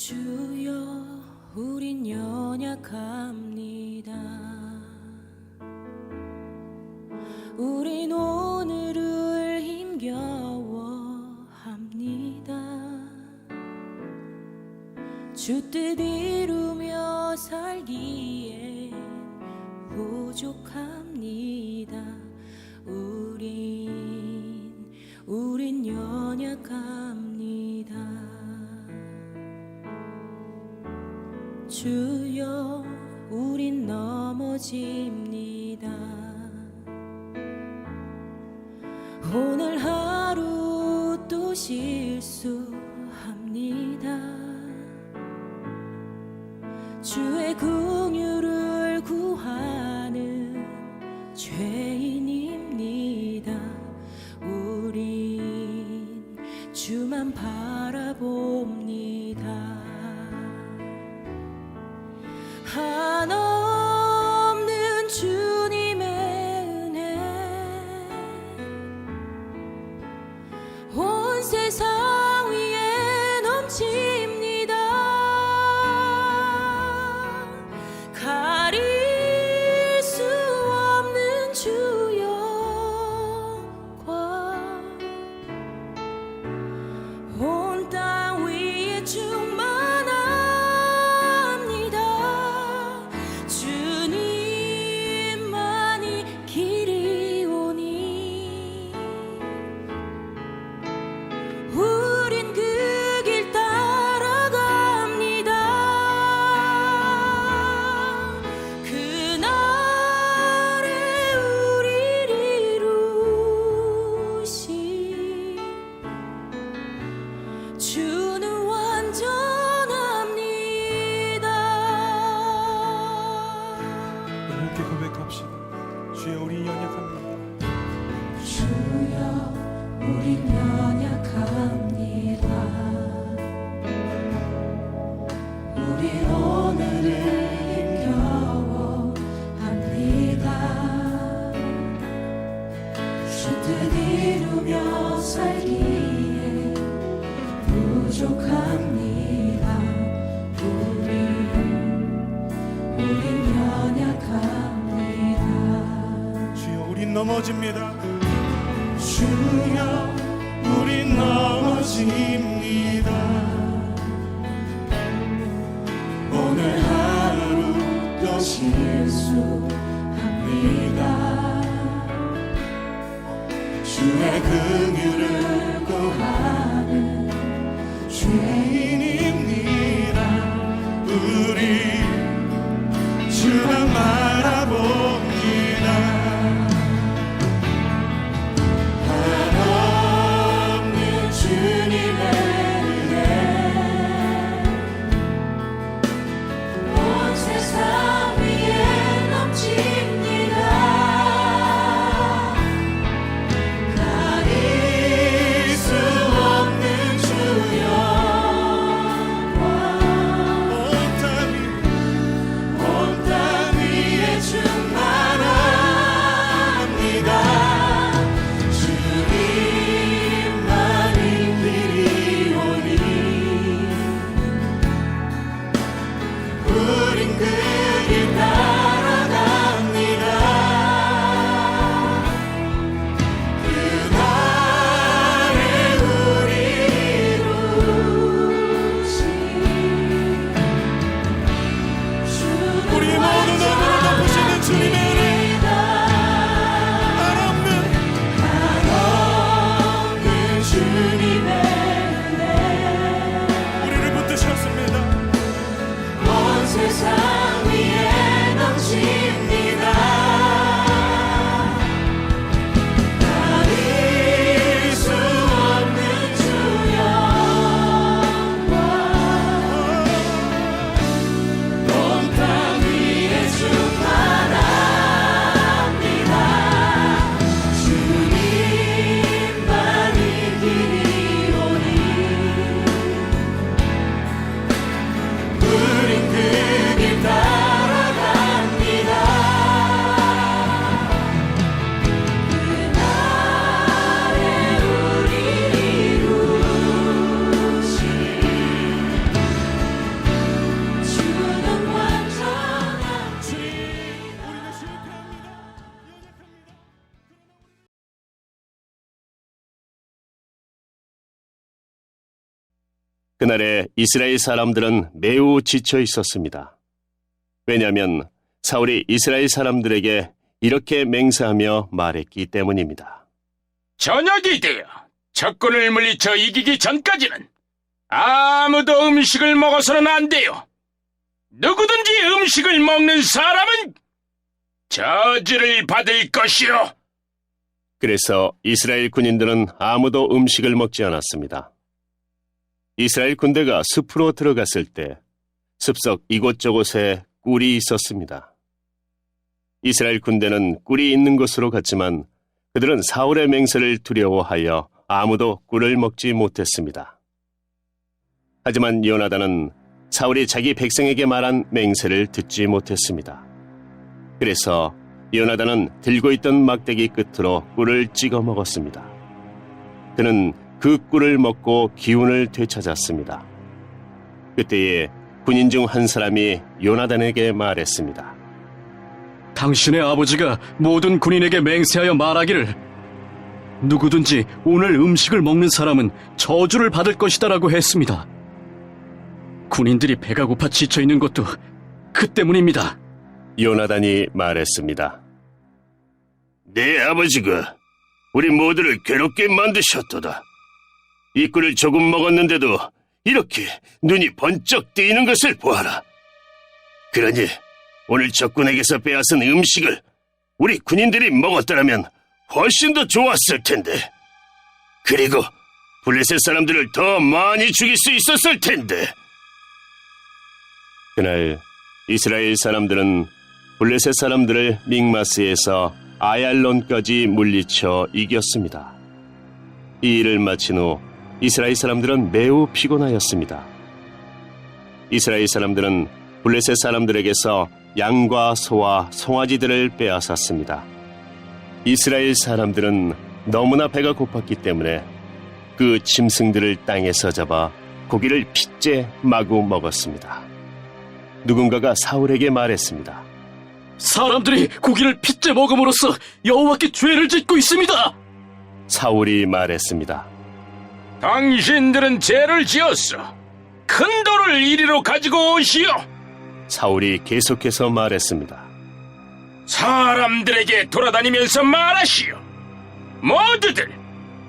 주여 우린 연약합니다. 우린 오늘을 힘겨워합니다. 주 뜻 이루며 살기에 부족합니다. 우린 연약합니다. 주여 우린 넘어집니다. 오늘 하루 또 실수합니다. 주의 긍휼을 구하는 죄인입니다. 우린 주만 바라봅니다. 한없는 주님의 은혜 온 세상 위에 넘칩니다. 가릴 수 없는 주 영광 온 땅 위에 충만합니다. 주님만이 길이오니 우린 그 길 따라갑니다. 그날에 우리를 이루신 주는 완전합니다. 함께 고백합시다. 주여 우리 연약합니다. 주여 우린 연약합니다. 우린 오늘을 힘겨워합니다. 주 뜻 이루며 살기에 부족합니다. 우린 연약합니다. 주여 우린 넘어집니다. 주여 우린 넘어집니다. 오늘 하루 또 실수합니다. 주의 긍휼을 구하는 죄인입니다. 우리 주만 바라봅니다. 한없는 주님의 은혜 온 세상 위에 넘칩니다. 가릴 수 없는 주 영광 온 땅 위에 충만 그날에 이스라엘 사람들은 매우 지쳐 있었습니다. 왜냐하면 사울이 이스라엘 사람들에게 이렇게 맹세하며 말했기 때문입니다. 저녁이 되어 적군을 물리쳐 이기기 전까지는 아무도 음식을 먹어서는 안 돼요. 누구든지 음식을 먹는 사람은 저주를 받을 것이요. 그래서 이스라엘 군인들은 아무도 음식을 먹지 않았습니다. 이스라엘 군대가 숲으로 들어갔을 때 숲속 이곳저곳에 꿀이 있었습니다. 이스라엘 군대는 꿀이 있는 곳으로 갔지만 그들은 사울의 맹세를 두려워하여 아무도 꿀을 먹지 못했습니다. 하지만 요나단은 사울이 자기 백성에게 말한 맹세를 듣지 못했습니다. 그래서 요나단은 들고 있던 막대기 끝으로 꿀을 찍어 먹었습니다. 그는 그 꿀을 먹고 기운을 되찾았습니다. 그때에 군인 중 한 사람이 요나단에게 말했습니다. 당신의 아버지가 모든 군인에게 맹세하여 말하기를 누구든지 오늘 음식을 먹는 사람은 저주를 받을 것이다라고 했습니다. 군인들이 배가 고파 지쳐 있는 것도 그 때문입니다. 요나단이 말했습니다. 내 아버지가 우리 모두를 괴롭게 만드셨도다. 이 꿀을 조금 먹었는데도 이렇게 눈이 번쩍 뜨이는 것을 보아라. 그러니 오늘 적군에게서 빼앗은 음식을 우리 군인들이 먹었더라면 훨씬 더 좋았을 텐데. 그리고 블레셋 사람들을 더 많이 죽일 수 있었을 텐데. 그날 이스라엘 사람들은 블레셋 사람들을 믹마스에서 아얄론까지 물리쳐 이겼습니다. 이 일을 마친 후 이스라엘 사람들은 매우 피곤하였습니다. 이스라엘 사람들은 블레셋 사람들에게서 양과 소와 송아지들을 빼앗았습니다. 이스라엘 사람들은 너무나 배가 고팠기 때문에 그 짐승들을 땅에서 잡아 고기를 핏째 마구 먹었습니다. 누군가가 사울에게 말했습니다. 사람들이 고기를 핏째 먹음으로써 여호와께 죄를 짓고 있습니다. 사울이 말했습니다. 당신들은 죄를 지었어. 큰 돌을 이리로 가지고 오시오. 사울이 계속해서 말했습니다. 사람들에게 돌아다니면서 말하시오. 모두들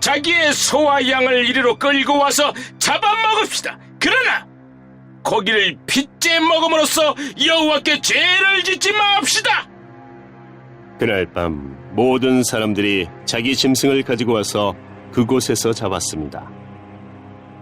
자기의 소와 양을 이리로 끌고 와서 잡아먹읍시다. 그러나 고기를 핏째 먹음으로써 여호와께 죄를 짓지 맙시다. 그날 밤 모든 사람들이 자기 짐승을 가지고 와서 그곳에서 잡았습니다.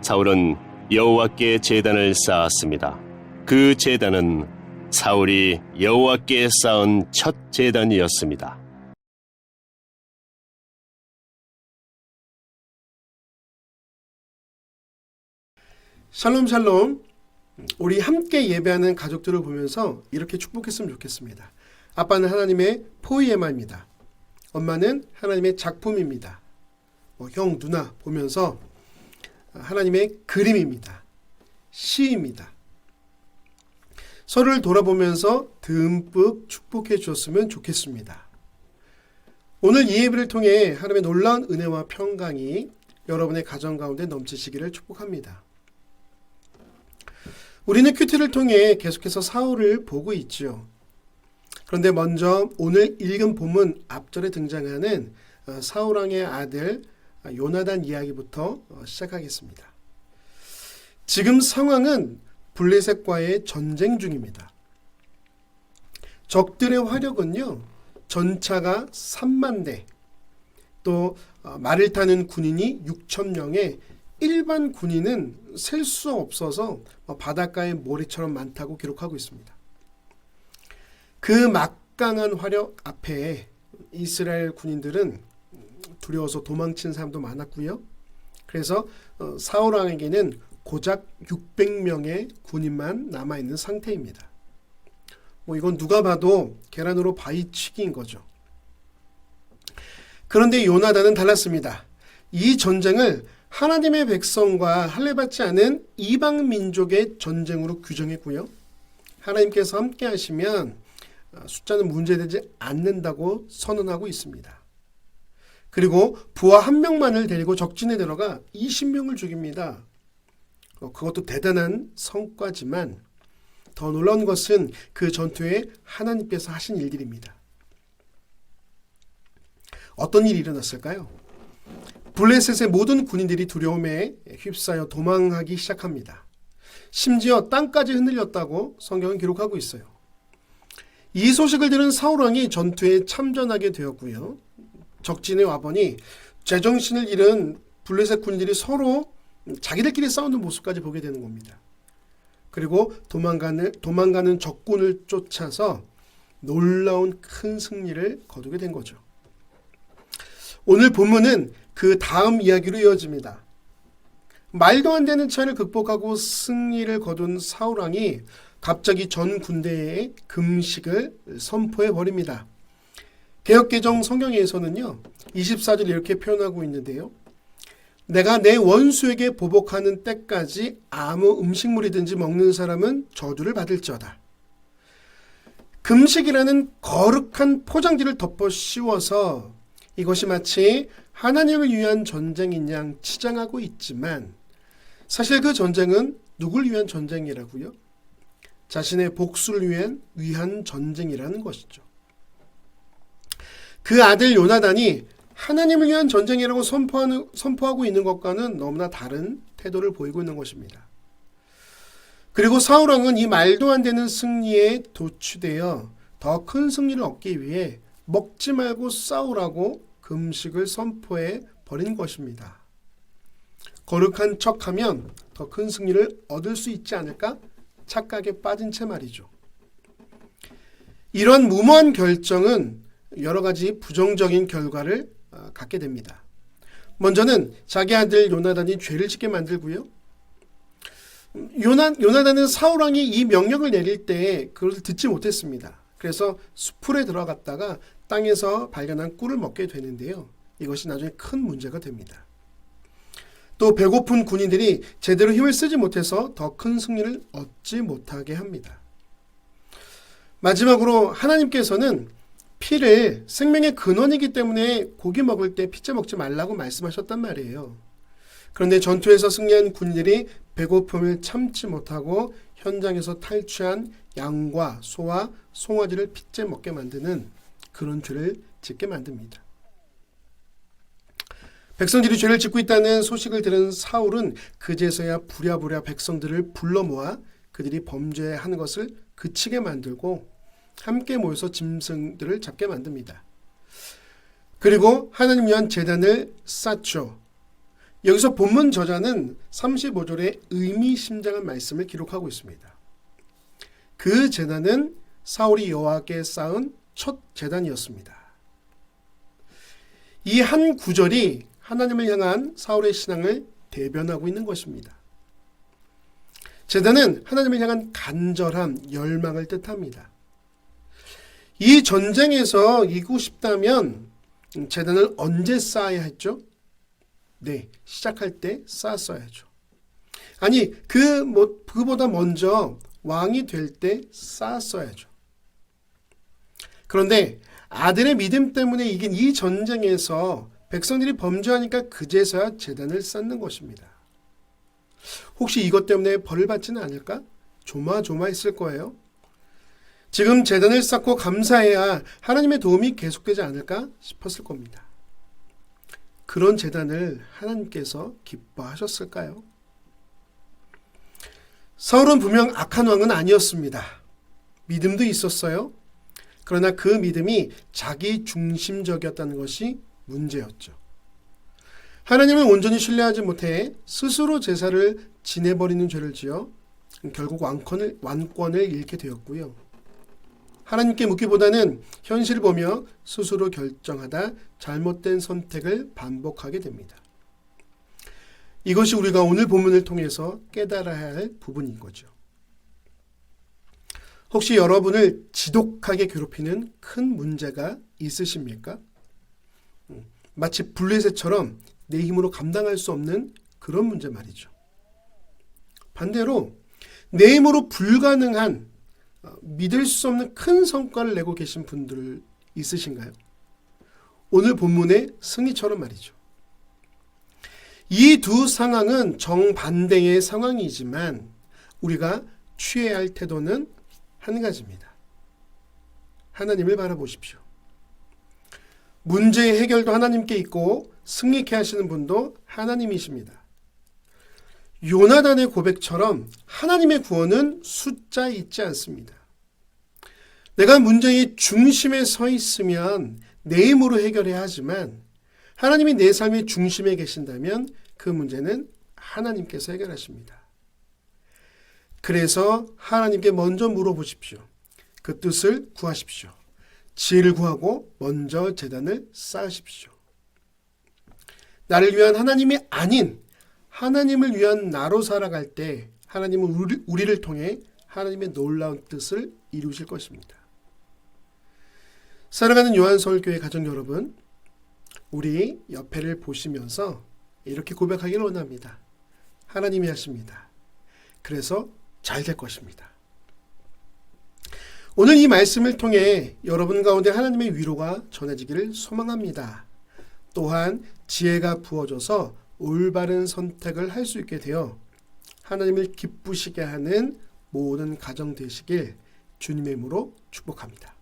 사울은 여호와께 제단을 쌓았습니다. 그 제단은 사울이 여호와께 쌓은 첫 제단이었습니다. 샬롬 샬롬. 우리 함께 예배하는 가족들을 보면서 이렇게 축복했으면 좋겠습니다. 아빠는 하나님의 포이에마입니다. 엄마는 하나님의 작품입니다. 형, 누나 보면서 하나님의 그림입니다. 시입니다. 서로를 돌아보면서 듬뿍 축복해 주었으면 좋겠습니다. 오늘 이 예배를 통해 하나님의 놀라운 은혜와 평강이 여러분의 가정 가운데 넘치시기를 축복합니다. 우리는 큐티를 통해 계속해서 사울을 보고 있지요. 그런데 먼저 오늘 읽은 본문 앞절에 등장하는 사울왕의 아들 요나단 이야기부터 시작하겠습니다. 지금 상황은 블레셋과의 전쟁 중입니다. 적들의 화력은요, 전차가 3만 대, 또 말을 타는 군인이 6천 명에 일반 군인은 셀 수 없어서 바닷가의 모래처럼 많다고 기록하고 있습니다. 그 막강한 화력 앞에 이스라엘 군인들은 두려워서 도망친 사람도 많았고요. 그래서 사울 왕에게는 고작 600명의 군인만 남아있는 상태입니다. 이건 누가 봐도 계란으로 바위치기인 거죠. 그런데 요나단은 달랐습니다. 이 전쟁을 하나님의 백성과 할례받지 않은 이방 민족의 전쟁으로 규정했고요. 하나님께서 함께 하시면 숫자는 문제되지 않는다고 선언하고 있습니다. 그리고 부하 한 명만을 데리고 적진에 들어가 20명을 죽입니다. 그것도 대단한 성과지만 더 놀라운 것은 그 전투에 하나님께서 하신 일들입니다. 어떤 일이 일어났을까요? 블레셋의 모든 군인들이 두려움에 휩싸여 도망하기 시작합니다. 심지어 땅까지 흔들렸다고 성경은 기록하고 있어요. 이 소식을 들은 사울왕이 전투에 참전하게 되었고요. 적진에 와보니 제정신을 잃은 블레셋 군인들이 서로 자기들끼리 싸우는 모습까지 보게 되는 겁니다. 그리고 도망가는 적군을 쫓아서 놀라운 큰 승리를 거두게 된 거죠. 오늘 본문은 그 다음 이야기로 이어집니다. 말도 안 되는 차이를 극복하고 승리를 거둔 사울왕이 갑자기 전 군대에 금식을 선포해 버립니다. 개역개정 성경에서는요 24절 이렇게 표현하고 있는데요. 내가 내 원수에게 보복하는 때까지 아무 음식물이든지 먹는 사람은 저주를 받을지어다. 금식이라는 거룩한 포장지를 덮어 씌워서 이것이 마치 하나님을 위한 전쟁인 양 치장하고 있지만 사실 그 전쟁은 누굴 위한 전쟁이라고요? 자신의 복수를 위한 전쟁이라는 것이죠. 그 아들 요나단이 하나님을 위한 전쟁이라고 선포하고 있는 것과는 너무나 다른 태도를 보이고 있는 것입니다. 그리고 사울왕은 이 말도 안 되는 승리에 도취되어 더 큰 승리를 얻기 위해 먹지 말고 싸우라고 금식을 선포해 버린 것입니다. 거룩한 척하면 더 큰 승리를 얻을 수 있지 않을까? 착각에 빠진 채 말이죠. 이런 무모한 결정은 여러 가지 부정적인 결과를 갖게 됩니다. 먼저는 자기 아들 요나단이 죄를 짓게 만들고요. 요나단은 사울왕이 이 명령을 내릴 때 그것을 듣지 못했습니다. 그래서 숲풀에 들어갔다가 땅에서 발견한 꿀을 먹게 되는데요. 이것이 나중에 큰 문제가 됩니다. 또 배고픈 군인들이 제대로 힘을 쓰지 못해서 더 큰 승리를 얻지 못하게 합니다. 마지막으로 하나님께서는 피를 생명의 근원이기 때문에 고기 먹을 때 피째 먹지 말라고 말씀하셨단 말이에요. 그런데 전투에서 승리한 군인들이 배고픔을 참지 못하고 현장에서 탈취한 양과 소와 송아지를 피째 먹게 만드는 그런 죄를 짓게 만듭니다. 백성들이 죄를 짓고 있다는 소식을 들은 사울은 그제서야 부랴부랴 백성들을 불러 모아 그들이 범죄하는 것을 그치게 만들고 함께 모여서 짐승들을 잡게 만듭니다. 그리고 하나님 위한 제단을 쌓죠. 여기서 본문 저자는 35절에 의미심장한 말씀을 기록하고 있습니다. 그 제단은 사울이 여호와께 쌓은 첫 제단이었습니다. 이 한 구절이 하나님을 향한 사울의 신앙을 대변하고 있는 것입니다. 제단은 하나님을 향한 간절함, 열망을 뜻합니다. 이 전쟁에서 이기고 싶다면 제단을 언제 쌓아야 했죠? 네, 시작할 때 쌓았어야죠. 아니, 그보다 먼저 왕이 될 때 쌓았어야죠. 그런데 아들의 믿음 때문에 이긴 이 전쟁에서 백성들이 범죄하니까 그제서야 제단을 쌓는 것입니다. 혹시 이것 때문에 벌을 받지는 않을까? 조마조마했을 거예요. 지금 제단을 쌓고 감사해야 하나님의 도움이 계속되지 않을까 싶었을 겁니다. 그런 제단을 하나님께서 기뻐하셨을까요? 사울은 분명 악한 왕은 아니었습니다. 믿음도 있었어요. 그러나 그 믿음이 자기 중심적이었다는 것이 문제였죠. 하나님을 온전히 신뢰하지 못해 스스로 제사를 지내버리는 죄를 지어 결국 왕권을 잃게 되었고요. 하나님께 묻기보다는 현실을 보며 스스로 결정하다 잘못된 선택을 반복하게 됩니다. 이것이 우리가 오늘 본문을 통해서 깨달아야 할 부분인 거죠. 혹시 여러분을 지독하게 괴롭히는 큰 문제가 있으십니까? 마치 블레셋처럼 내 힘으로 감당할 수 없는 그런 문제 말이죠. 반대로 내 힘으로 불가능한 믿을 수 없는 큰 성과를 내고 계신 분들 있으신가요? 오늘 본문의 승리처럼 말이죠. 이 두 상황은 정반대의 상황이지만 우리가 취해야 할 태도는 한 가지입니다. 하나님을 바라보십시오. 문제의 해결도 하나님께 있고 승리케 하시는 분도 하나님이십니다. 요나단의 고백처럼 하나님의 구원은 숫자에 있지 않습니다. 내가 문제의 중심에 서 있으면 내 힘으로 해결해야 하지만 하나님이 내 삶의 중심에 계신다면 그 문제는 하나님께서 해결하십니다. 그래서 하나님께 먼저 물어보십시오. 그 뜻을 구하십시오. 지혜를 구하고 먼저 제단을 쌓으십시오. 나를 위한 하나님이 아닌 하나님을 위한 나로 살아갈 때 하나님은 우리를 통해 하나님의 놀라운 뜻을 이루실 것입니다. 사랑하는 요한서울교회 가족 여러분, 우리 옆에를 보시면서 이렇게 고백하기를 원합니다. 하나님이 하십니다. 그래서 잘 될 것입니다. 오늘 이 말씀을 통해 여러분 가운데 하나님의 위로가 전해지기를 소망합니다. 또한 지혜가 부어져서 올바른 선택을 할 수 있게 되어 하나님을 기쁘시게 하는 모든 가정 되시길 주님의 이름으로 축복합니다.